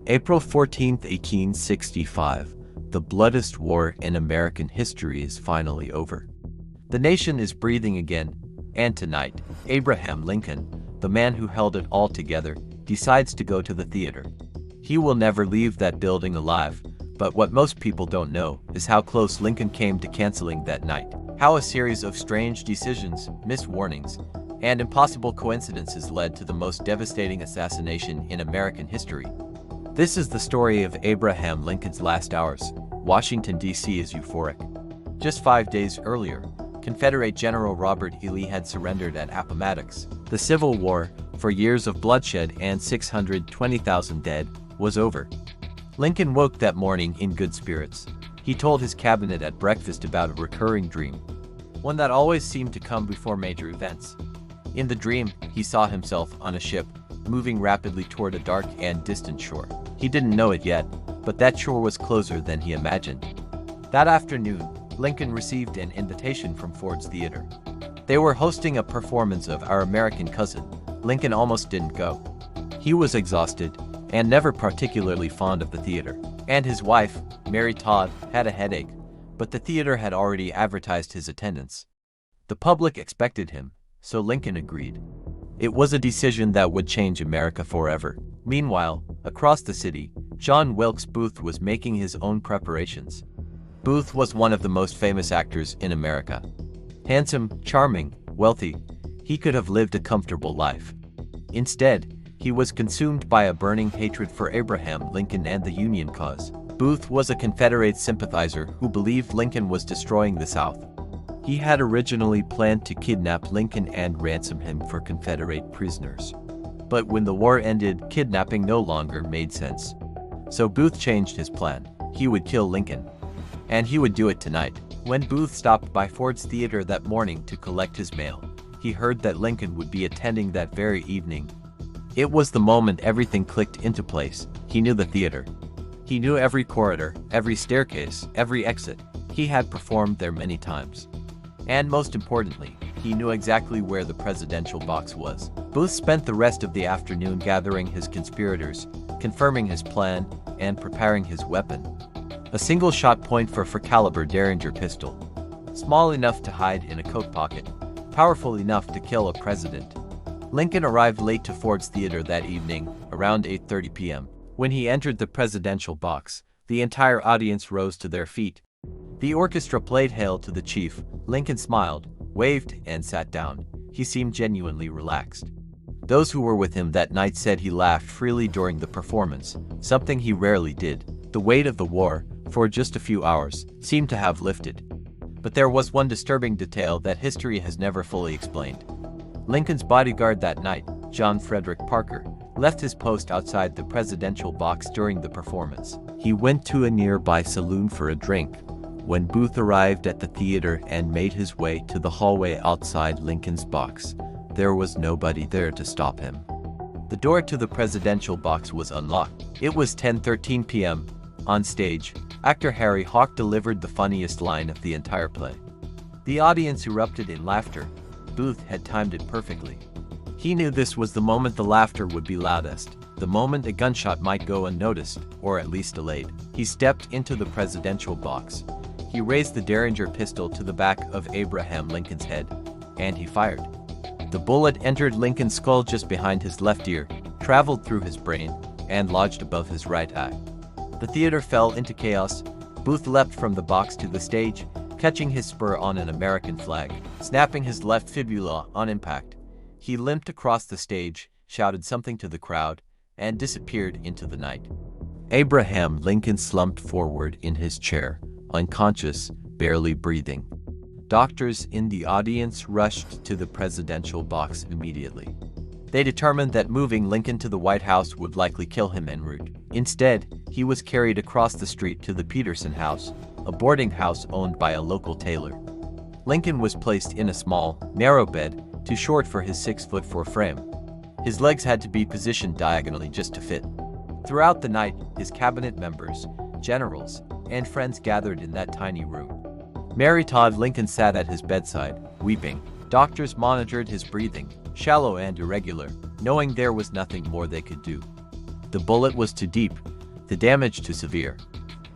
April 14, 1865. The bloodiest war in American history is finally over. The nation is breathing again, and tonight, Abraham Lincoln, the man who held it all together, decides to go to the theater. He will never leave that building alive, but what most people don't know is how close Lincoln came to canceling that night. How a series of strange decisions, missed warnings, and impossible coincidences led to the most devastating assassination in American history. This is the story of Abraham Lincoln's last hours. Washington, D.C. is euphoric. Just 5 days earlier, Confederate General Robert E. Lee had surrendered at Appomattox. The Civil War, for years of bloodshed and 620,000 dead, was over. Lincoln woke that morning in good spirits. He told his cabinet at breakfast about a recurring dream, one that always seemed to come before major events. In the dream, he saw himself on a ship, moving rapidly toward a dark and distant shore. He didn't know it yet, but that shore was closer than he imagined. That afternoon, Lincoln received an invitation from Ford's Theater. They were hosting a performance of Our American Cousin. Lincoln almost didn't go. He was exhausted and never particularly fond of the theater. And his wife, Mary Todd, had a headache, but the theater had already advertised his attendance. The public expected him, so Lincoln agreed. It was a decision that would change America forever. Meanwhile, across the city, John Wilkes Booth was making his own preparations. Booth was one of the most famous actors in America. Handsome, charming, wealthy, he could have lived a comfortable life. Instead, he was consumed by a burning hatred for Abraham Lincoln and the Union cause. Booth was a Confederate sympathizer who believed Lincoln was destroying the South. He had originally planned to kidnap Lincoln and ransom him for Confederate prisoners. But when the war ended, kidnapping no longer made sense. So Booth changed his plan. He would kill Lincoln. And he would do it tonight. When Booth stopped by Ford's Theater that morning to collect his mail, he heard that Lincoln would be attending that very evening. It was the moment everything clicked into place. He knew the theater. He knew every corridor, every staircase, every exit. He had performed there many times. And most importantly, he knew exactly where the presidential box was. Booth spent the rest of the afternoon gathering his conspirators, confirming his plan, and preparing his weapon. A single-shot .44 caliber Derringer pistol. Small enough to hide in a coat pocket, powerful enough to kill a president. Lincoln arrived late to Ford's Theater that evening, around 8:30 p.m. When he entered the presidential box, the entire audience rose to their feet. The orchestra played Hail to the Chief. Lincoln smiled, waved, and sat down. He seemed genuinely relaxed. Those who were with him that night said he laughed freely during the performance, something he rarely did. The weight of the war, for just a few hours, seemed to have lifted. But there was one disturbing detail that history has never fully explained. Lincoln's bodyguard that night, John Frederick Parker, left his post outside the presidential box during the performance. He went to a nearby saloon for a drink. When Booth arrived at the theater and made his way to the hallway outside Lincoln's box, there was nobody there to stop him. The door to the presidential box was unlocked. It was 10:13 p.m. On stage, actor Harry Hawk delivered the funniest line of the entire play. The audience erupted in laughter. Booth had timed it perfectly. He knew this was the moment the laughter would be loudest, the moment a gunshot might go unnoticed, or at least delayed. He stepped into the presidential box. He raised the Derringer pistol to the back of Abraham Lincoln's head, and he fired. The bullet entered Lincoln's skull just behind his left ear, traveled through his brain, and lodged above his right eye. The theater fell into chaos. Booth leapt from the box to the stage, catching his spur on an American flag, snapping his left fibula on impact. He limped across the stage, shouted something to the crowd, and disappeared into the night. Abraham Lincoln slumped forward in his chair, unconscious, barely breathing. Doctors in the audience rushed to the presidential box immediately. They determined that moving Lincoln to the White House would likely kill him en route. Instead, he was carried across the street to the Peterson House, a boarding house owned by a local tailor. Lincoln was placed in a small, narrow bed, too short for his 6'4" frame. His legs had to be positioned diagonally just to fit. Throughout the night, his cabinet members, generals, and friends gathered in that tiny room. Mary Todd Lincoln sat at his bedside, weeping. Doctors monitored his breathing, shallow and irregular, knowing there was nothing more they could do. The bullet was too deep, the damage too severe.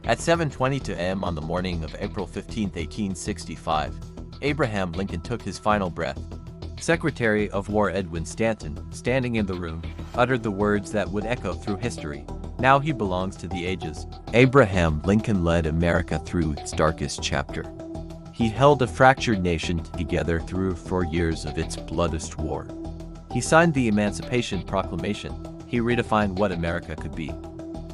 At 7:22 a.m. on the morning of April 15, 1865, Abraham Lincoln took his final breath. Secretary of War Edwin Stanton, standing in the room, uttered the words that would echo through history. Now he belongs to the ages. Abraham Lincoln led America through its darkest chapter. He held a fractured nation together through 4 years of its bloodiest war. He signed the Emancipation Proclamation. He redefined what America could be.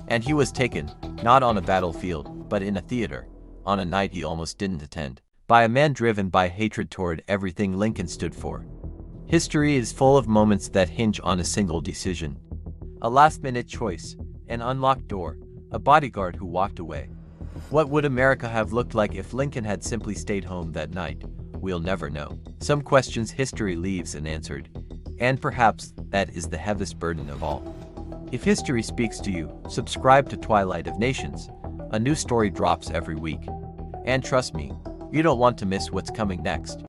And he was taken, not on a battlefield, but in a theater, on a night he almost didn't attend, by a man driven by hatred toward everything Lincoln stood for. History is full of moments that hinge on a single decision. A last-minute choice, an unlocked door, a bodyguard who walked away. What would America have looked like if Lincoln had simply stayed home that night? We'll never know. Some questions history leaves unanswered, and perhaps that is the heaviest burden of all. If history speaks to you, subscribe to Twilight of Nations. A new story drops every week. And trust me, you don't want to miss what's coming next.